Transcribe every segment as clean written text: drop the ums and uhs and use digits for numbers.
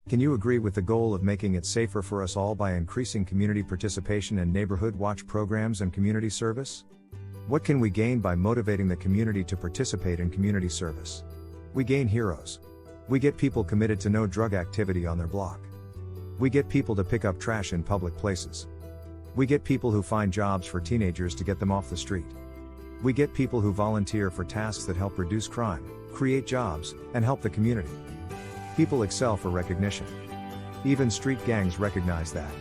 Can you agree with the goal of making it safer for us all by increasing community participation in neighborhood watch programs and community service? What can we gain by motivating the community to participate in community service? We gain heroes. We get people committed to no drug activity on their block. We get people to pick up trash in public places. We get people who find jobs for teenagers to get them off the street. We get people who volunteer for tasks that help reduce crime, create jobs, and help the community. People excel for recognition. Even street gangs recognize that.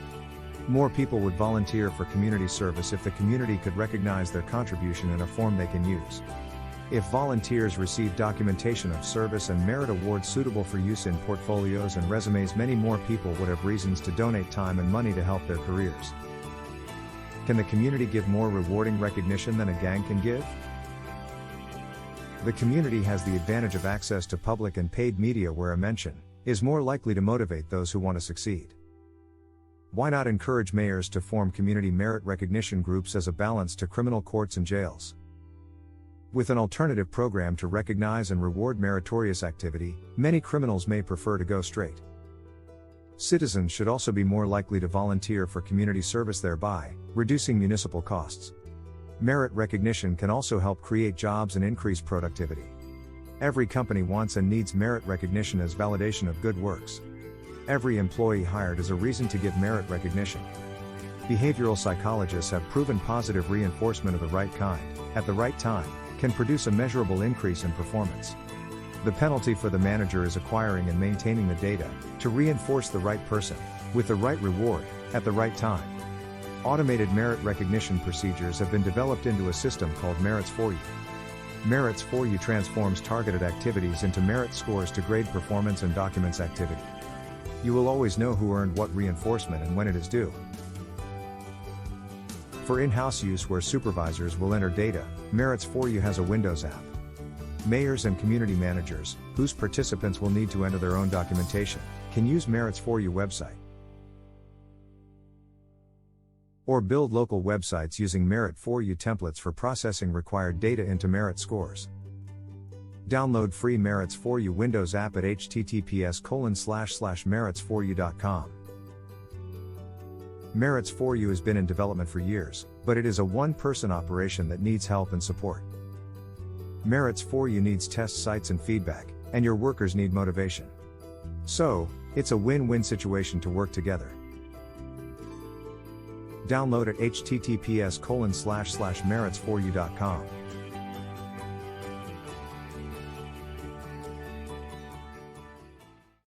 More people would volunteer for community service if the community could recognize their contribution in a form they can use. If volunteers receive documentation of service and merit awards suitable for use in portfolios and resumes, many more people would have reasons to donate time and money to help their careers. Can the community give more rewarding recognition than a gang can give? The community has the advantage of access to public and paid media where a mention is more likely to motivate those who want to succeed. Why not encourage mayors to form community merit recognition groups as a balance to criminal courts and jails? With an alternative program to recognize and reward meritorious activity, many criminals may prefer to go straight. Citizens should also be more likely to volunteer for community service, thereby reducing municipal costs. Merit recognition can also help create jobs and increase productivity. Every company wants and needs merit recognition as validation of good works. Every employee hired is a reason to give merit recognition. Behavioral psychologists have proven positive reinforcement of the right kind, at the right time, can produce a measurable increase in performance. The penalty for the manager is acquiring and maintaining the data to reinforce the right person, with the right reward, at the right time. Automated merit recognition procedures have been developed into a system called Merits for You. Merits for You transforms targeted activities into merit scores to grade performance and documents activity. You will always know who earned what reinforcement and when it is due. For in-house use where supervisors will enter data, Merits for You has a Windows app. Mayors and community managers, whose participants will need to enter their own documentation, can use Merits for You website. Or build local websites using Merit for You templates for processing required data into merit scores. Download free Merits for You Windows app at https://meritsforyou.com. Merits for You has been in development for years, but it is a one-person operation that needs help and support. Merits for You needs test sites and feedback, and your workers need motivation. So, it's a win-win situation to work together. Download at https://meritsforyou.com.